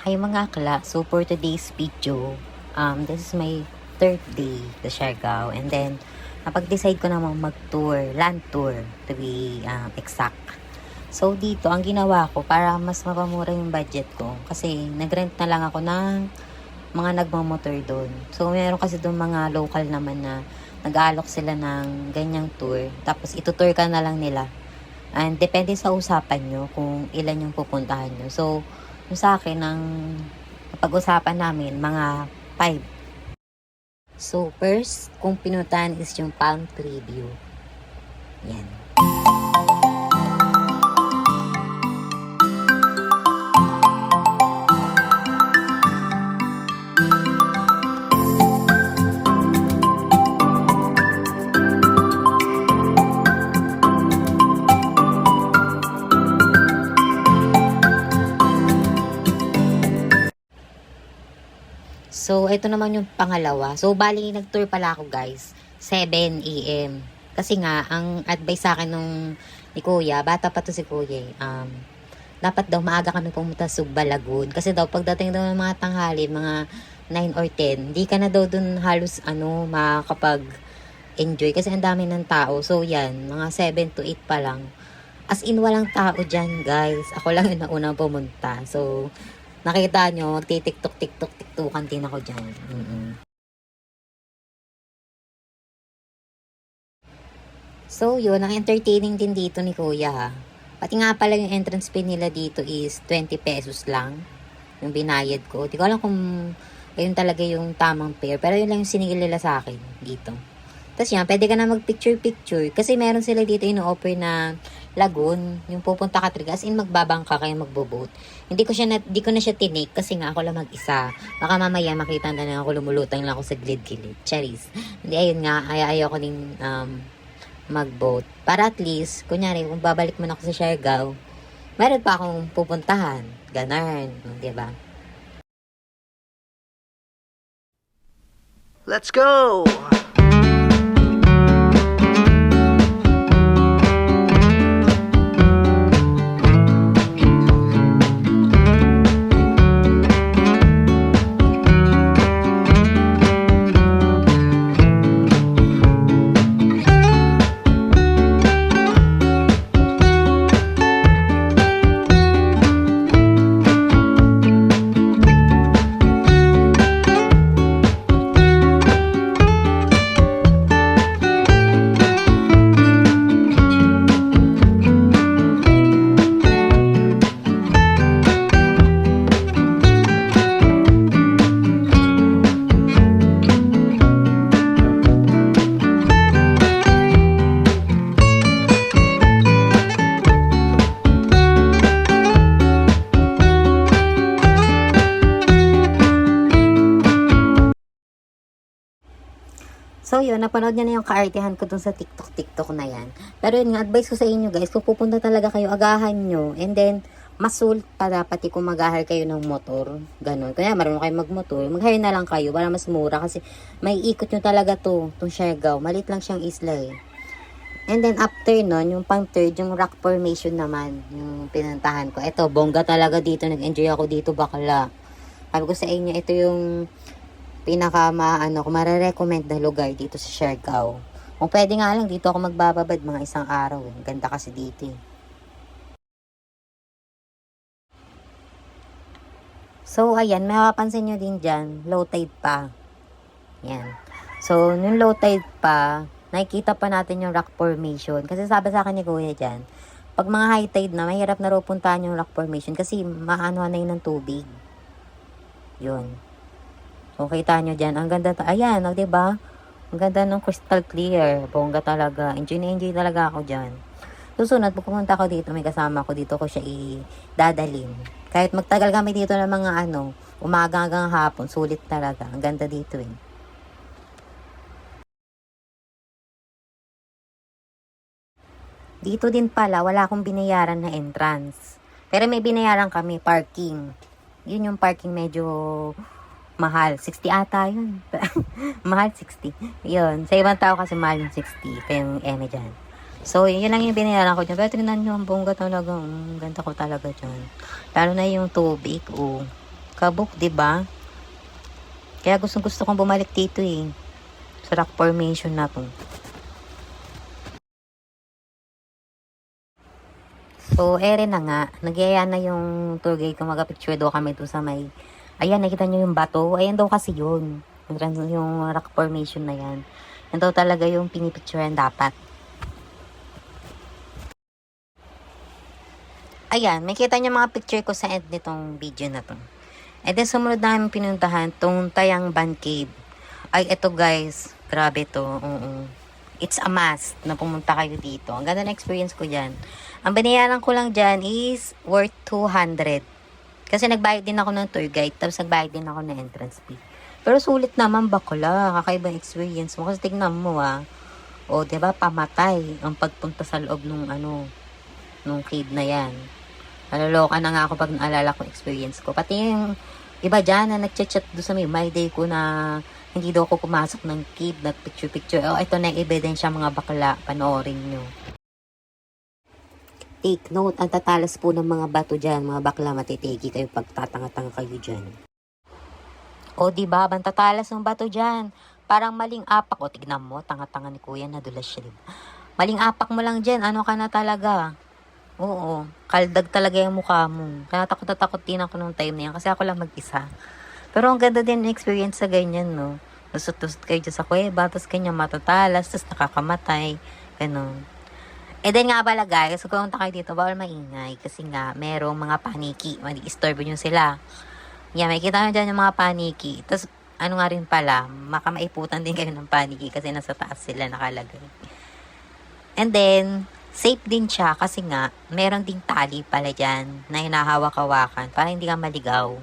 Hi mga akla, so for today's video, this is my third day sa Siargao, and then napag-decide ko namang mag-tour, land tour to be exact. So dito, ang ginawa ko para mas mapamura yung budget ko, kasi nag-rent na lang ako ng mga nagmamotor doon. So meron kasi doon mga local naman na nag-aalok sila ng ganyang tour, tapos itutour ka na lang nila. And depende sa usapan nyo kung ilan yung pupuntahan nyo. So, yung sa akin, ang pag-usapan namin, mga 5. So, first, kung pinuntahan is yung Palm Tree View. Yan. So, ito naman yung pangalawa. So, bali, nag-tour pala ako, guys. 7 a.m. Kasi nga, ang advice sa akin nung ni Kuya, bata pa to si Kuya, dapat daw maaga kami pumunta sa Sugba Lagoon. Kasi daw, pagdating daw ng mga tanghali, mga 9 or 10, di ka na daw dun halos, makakapag-enjoy. Kasi ang dami ng tao. So, yan, mga 7 to 8 pa lang. As in, walang tao dyan, guys. Ako lang yung naunang pumunta. So, nakita nyo, tiktukan din ako dyan. So, yun, ang entertaining din dito ni Kuya, ha. Pati nga pala yung entrance fee nila dito is 20 pesos lang. Yung binayad ko. Di ko alam kung ayun talaga yung tamang fare. Pero yun lang yung sinigil nila sa akin dito. Tapos yan, pwede ka na mag-picture-picture. Kasi meron sila dito ino-offer na lagoon. Yung pupunta ka talaga. As in, magbabangka kayo magbo-boat. Di ko na siya tinik kasi nga ako lang mag-isa. Baka mamaya makita na lang ako lumulutang lang ako sa gilid-gilid. Charis. Hindi, ayun nga. Ayaw ko din mag-boat. Para at least, kunyari, kung babalik man ako sa Siargao, meron pa akong pupuntahan. Ganun. Diba? Let's go! So yun, napanood niya na yung kaartihan ko dun sa TikTok na yan. Pero yun nga, advice ko sa inyo guys, kung pupunta talaga kayo, agahan nyo. And then, masul pa dapat kung mag-ahal kayo ng motor. Ganon. Kaya marunong kayo magmotor, mag-hire na lang kayo para mas mura. Kasi may ikot nyo talaga itong Siargao. Malit lang siyang isla eh. And then after nun, yung pang third, yung rock formation naman, yung pinuntahan ko. Ito, bongga talaga dito. Nag-enjoy ako dito, bakla. Sabi ko sa inyo, ito yung kung marirecommend na lugar dito sa Siargao. Kung pwede nga lang, dito ako magbababad mga isang araw. Ganda kasi dito eh. So, ayan, may mapapansin nyo din dyan, low tide pa. Yan. So, yung low tide pa, nakikita pa natin yung rock formation. Kasi sabi sa akin ni Kuya dyan, pag mga high tide na, mahirap na raw puntahan yung rock formation kasi maano na yun ng tubig. Yun. So, kita nyo dyan. Ang ganda. Ayan, diba? Ang ganda ng crystal clear. Bongga talaga. Enjoy na enjoy talaga ako dyan. Susunod, pag pumunta ko dito, may kasama ko dito ko siya idadalin. Kahit magtagal kami dito ng mga umaga hanggang hapon, sulit talaga. Ang ganda dito eh. Dito din pala, wala akong binayaran na entrance. Pero may binayaran kami, parking. Yun yung parking medyo mahal. 60 ata yun. Mahal 60. Yun. Sa ibang tao kasi mahal yung 60. Ito yung eme dyan. So, yun lang yung binayaran ko dyan. Pero tingnan nyo, ang bongga talaga. Ganda ko talaga dyan. Lalo na yung tubig. Kabuk, 'di ba? Kaya gusto kong bumalik dito eh. Sa rock formation na to. So, ere na nga. Nagyaya na yung tour guide ko. Mag-picture daw kami doon sa may... Ayan, nakita nyo yung bato. Ayan daw kasi yun. Yung rock formation na yan. Yan daw talaga yung pinipicturean dapat. Ayan, may kita nyo mga picture ko sa end nitong video na to. And then, sumunod namin pinuntahan tong Tayang Ban Cave. Ay, eto guys. Grabe to. It's a must na pumunta kayo dito. Ang ganda na experience ko dyan. Ang binayaran ko lang dyan is worth 200. Kasi nagbayad din ako ng tour guide. Tapos nagbayad din ako ng entrance fee. Pero sulit naman bakla. Kakaibang experience mo. Kasi tignan mo O, diba, pamatay ang pagpunta sa loob nung cave na yan. Naloloka na nga ako pag naalala ko experience ko. Pati yung iba dyan na nagchat-chat doon sa my day ko na hindi daw ako pumasok ng cave, nag-picture-picture. Ito na yung ebidensya mga bakla. Panoorin nyo. Take note, ang tatalas po ng mga bato dyan, mga bakla, matitigi kayo pag tatanga-tanga kayo dyan. O, diba, ang tatalas ng bato dyan. Parang maling apak. O, tignan mo, tanga-tanga ni kuya, nadulas siya, diba? Maling apak mo lang dyan, ano ka na talaga? Oo, kaldag talaga yung mukha mo. Kaya takot na takot din ako nung time na yan, kasi ako lang mag-isa. Pero ang ganda din ng experience sa ganyan, no? Lusot-lusot kayo dyan sa kuweba, tapos kanya matatalas, tapos nakakamatay, gano'n. And then nga pala guys, kung pumunta kayo dito, bawal maingay. Kasi nga, merong mga paniki. Mag-istorbo nyo sila. Yan, may kita nyo dyan yung mga paniki. Tapos, ano nga rin pala, makamaiputan din kayo ng paniki kasi nasa taas sila nakalagay. And then, safe din siya kasi nga, meron ding tali pala dyan na hinahawak-hawakan para hindi ka maligaw.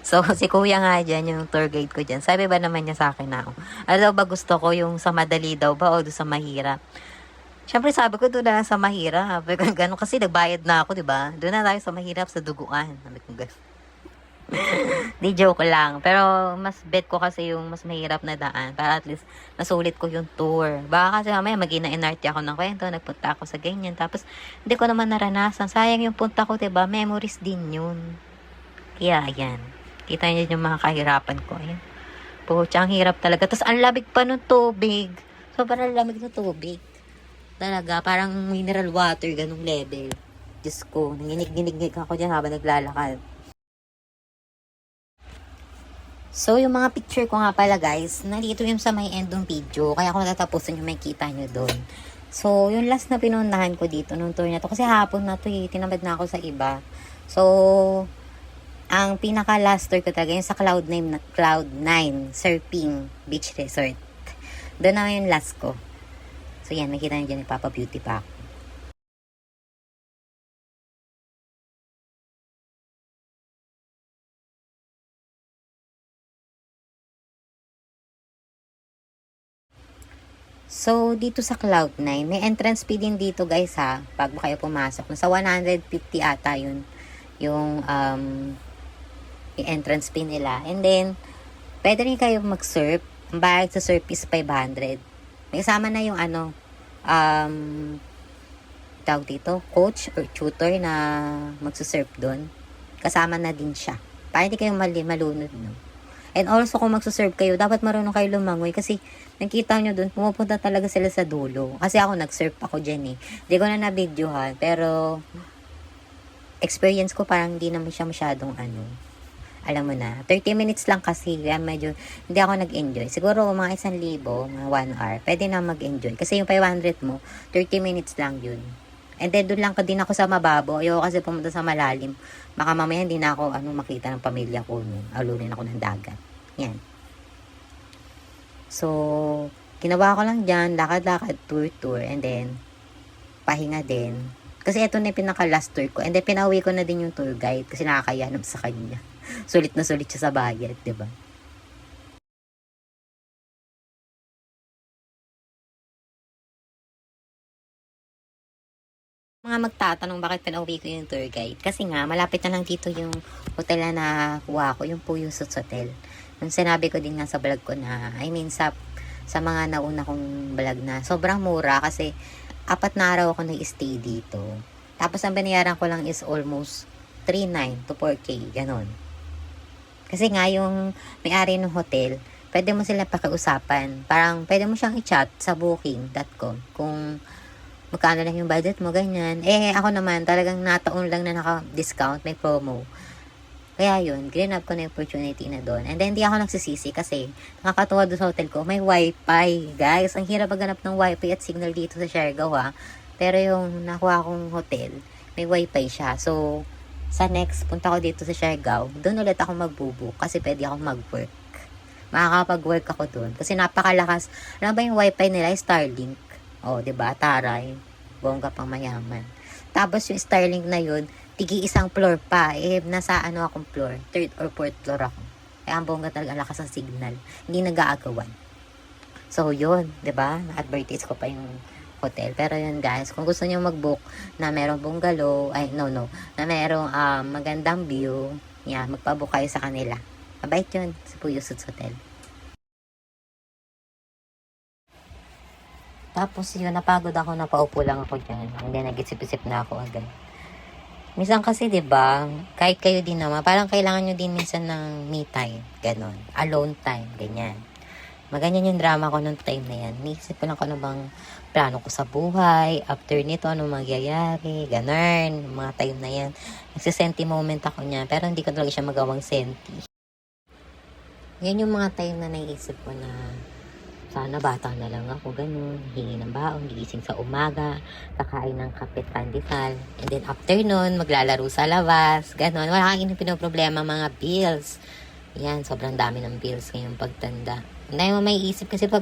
So, si kuya nga dyan, yung tour guide ko dyan, sabi ba naman niya sa akin na, ano ba gusto ko, yung sa madali daw ba o doon sa mahirap? Siyempre sabi ko, doon na lang sa mahirap. Ganun kasi nagbayad na ako, diba? Doon na tayo sa mahirap, sa duguan. Sabi ko, guys. Di joke lang. Pero mas bet ko kasi yung mas mahirap na daan. Para at least nasulit ko yung tour. Baka kasi mamaya mag-ina-inarte ako ng kwento. Nagpunta ako sa ganyan. Tapos hindi ko naman naranasan. Sayang yung punta ko, diba? Memories din yun. Kaya ayan. Kita niyo yung mga kahirapan ko. Ayan. Pucha, ang hirap talaga. Tapos ang lamig pa ng tubig. Sobrang lamig ng tubig. Talaga, parang mineral water, ganung level. Diyos ko, nanginig-ginig ako dyan habang naglalakad. So, yung mga picture ko nga pala guys, nandito yung sa may end ng video. Kaya kung natatapusin yung may kita nyo doon. So, yung last na pinuntahan ko dito nung tour na to. Kasi hapon na to tinamad na ako sa iba. So, ang pinaka last tour ko talaga yung sa Cloud9 Surfing Beach Resort. Doon na yung last ko. So, yan. Nakita nyo dyan, nagpapa-beauty pa ako. So, dito sa Cloud9, may entrance fee din dito, guys, ha. Pag kayo pumasok. Nasa 150 ata yun. Yung entrance fee nila. And then, pwede rin kayo mag-surf. Ang bayad sa surf is 500. May kasama na yung tawag dito, coach or tutor na magsusurf doon. Kasama na din siya. Para hindi kayo malunod, no? And also, kung magsusurf kayo, dapat marunong kayo lumangoy kasi nakita nyo doon, pumupunta talaga sila sa dulo. Kasi ako, nag-surf ako dyan eh. Hindi ko na na-videohan, pero experience ko parang hindi naman siya masyadong alam mo na, 30 minutes lang kasi, kaya medyo, hindi ako nag-enjoy. Siguro, mga 1,000, mga 1 hour, pwede na mag-enjoy. Kasi yung 500 mo, 30 minutes lang yun. And then, doon lang din ako sa mababaw. Ayoko kasi pumunta sa malalim. Baka mamaya, hindi na ako, makita ng pamilya ko. Alunin ako ng dagat. Yan. So, ginawa ko lang dyan, lakad-lakad, tour, and then, pahinga din. Kasi ito na yung pinaka-last tour ko. And then, pinauwi ko na din yung tour guide kasi nakakayanap sa kanya. Sulit na sulit siya sa bayad, diba? Mga magtatanong bakit pinauwi ko yung tour guide. Kasi nga, malapit na lang dito yung hotel na nakuha ko. Yung po yung Suits Hotel. Yung sinabi ko din nga sa vlog ko na, sa mga nauna kong vlog na, sobrang mura kasi 4 na araw ako nag-stay dito. Tapos ang binayaran ko lang is almost 3,900 to 4K, ganon. Kasi nga, yung may-ari ng hotel, pwede mo sila pakiusapan. Parang, pwede mo siyang i-chat sa booking.com kung magkano lang yung budget mo, ganyan. Eh, ako naman, talagang nataon lang na naka-discount, may promo. Kaya yun, grab ko na yung opportunity na doon. And then, di ako nagsisisi kasi nakakatuwa doon sa hotel ko, may wifi. Guys, ang hirap maghanap ng wifi at signal dito sa Siargao, ha. Pero yung nakuha kong hotel, may wifi siya. So, sa next, punta ko dito sa Siargao, doon ulit ako magbubook kasi pwede akong mag-work. Makakapag-work ako doon kasi napakalakas. Ano ba yung wifi nila? Starlink. O, diba? Taray. Bongga pang mayaman. Tapos yung Starlink na yun, tigi isang floor pa. Eh, nasa ano akong floor? Third or fourth floor ako. Kaya ang bongga talaga lakas ng signal. Hindi nag-aagawan. So, yun. Diba? Na-advertise ko pa yung hotel. Pero yun guys, kung gusto niyo mag-book na merong bungalow, na merong magandang view, magpa-book kayo sa kanila. Mabait yun, sa Puyosuts Hotel. Tapos yun, napagod ako, napaupo lang ako dyan. Hindi, nag-isip-isip na ako agad. Minsan kasi, di ba, kahit kayo din naman, parang kailangan nyo din minsan ng me time, ganon. Alone time, ganyan. Maganyan yung drama ko nung time na yan. Naisip ko lang kung ano bang plano ko sa buhay. After nito, ano mangyayari. Ganun. Mga time na yan. Nagsisenti moment ako niya. Pero hindi ko talaga siya magawang senti. Yan yung mga time na naisip ko na sana bata na lang ako. Ganun. Hingi ng baon. Gigising sa umaga. Kakain ng kapit pandesal. And then after nun, maglalaro sa labas. Ganun. Wala kang pinoproblema mga bills. Yan. Sobrang dami ng bills ngayong pagtanda. Hindi mo may isip kasi pag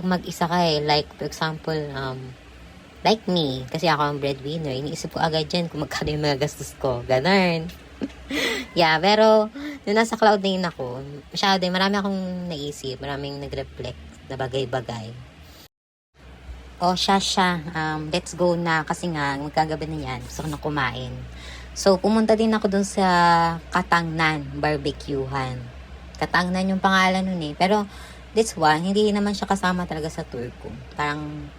mag-isa ka like for example, like me, kasi ako ang breadwinner, iniisip ko agad dyan kung magkano yung mga gastos ko. Ganun. Yeah, pero nung nasa Cloud9 ako, masyado, marami akong naisip, maraming nag-reflect na bagay-bagay. Siya, let's go na kasi nga, magkagabi na yan, gusto ko na kumain. So, pumunta din ako dun sa Katangnan, barbecuehan. Katangnan yung pangalan nun pero this one, hindi naman siya kasama talaga sa tour ko. Parang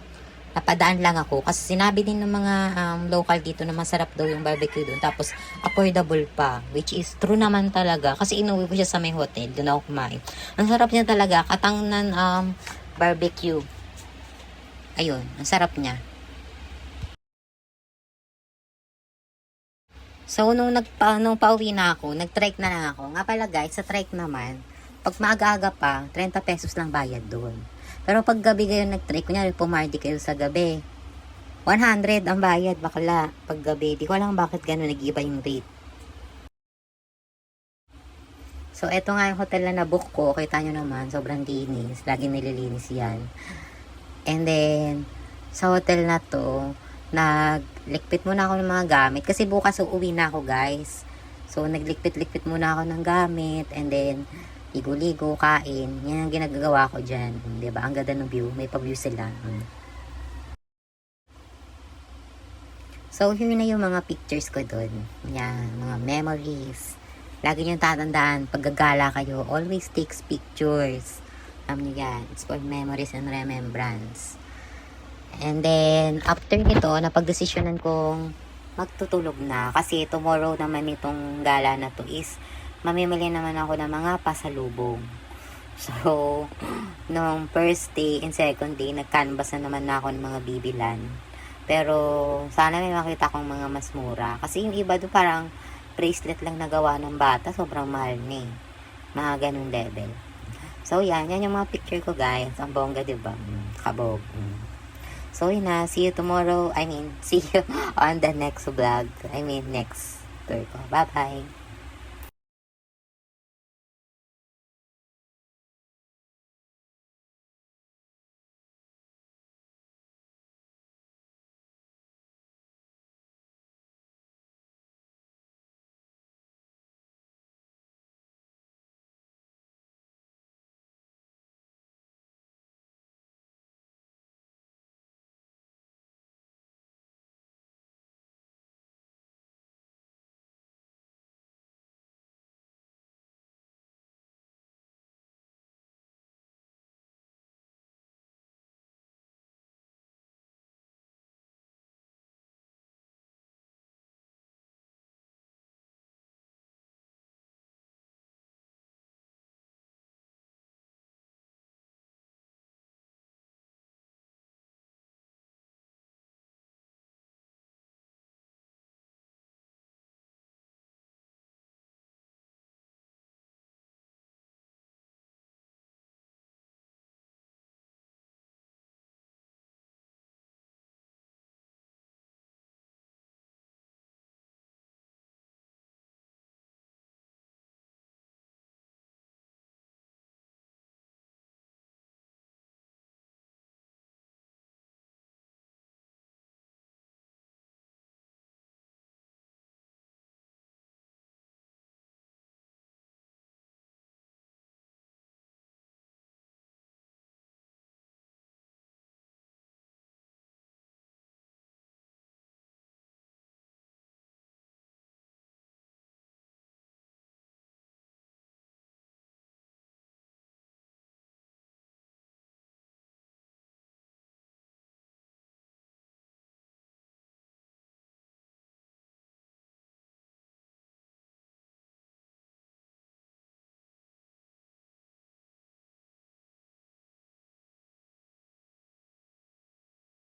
napadaan lang ako. Kasi sinabi din ng mga local dito na masarap daw yung barbecue doon. Tapos affordable pa. Which is true naman talaga. Kasi inuwi ko siya sa may hotel. Doon ako kumain. Ang sarap niya talaga. Katangnan barbecue. Ayun. Ang sarap niya. So, nung pauwi na ako, nag-trike na lang ako. Nga pala guys, sa trike naman, pag maaga-aga pa, 30 pesos lang bayad doon. Pero pag gabi kayo nag-trike, kunyari pumarty kayo sa gabi, 100 ang bayad, bakla, pag gabi. Di ko alam bakit gano'n nag-iba yung rate. So, eto nga yung hotel na nabook ko. Kita nyo naman, sobrang linis. Lagi nililinis yan. And then, sa hotel na to, naglikpit muna ako ng mga gamit. Kasi bukas uuwi na ako, guys. So, naglikpit-likpit muna ako ng gamit. And then, ligo-ligo, kain. Yan ang ginagawa ko dyan. Diba? Ang ganda ng view. May pa-view sila. So, here na yung mga pictures ko doon. Yan, mga memories. Lagi nyo tatandaan, paggagala kayo, always takes pictures. Alam nyo yan. It's for memories and remembrance. And then, after nito, napagdesisyonan kong magtutulog na. Kasi tomorrow naman itong gala na to is mamimili naman ako ng mga pasalubong. So, nung first day and second day, nag-canvas na naman na ako ng mga bibilan. Pero, sana may makita akong mga mas mura. Kasi yung iba doon parang bracelet lang nagawa ng bata. Sobrang mahal na eh. Mga ganun level. So, yan yung mga picture ko guys. Ang bongga, diba? Kabog. So, yun na. See you tomorrow. See you on the next vlog. Next tour ko. Bye-bye.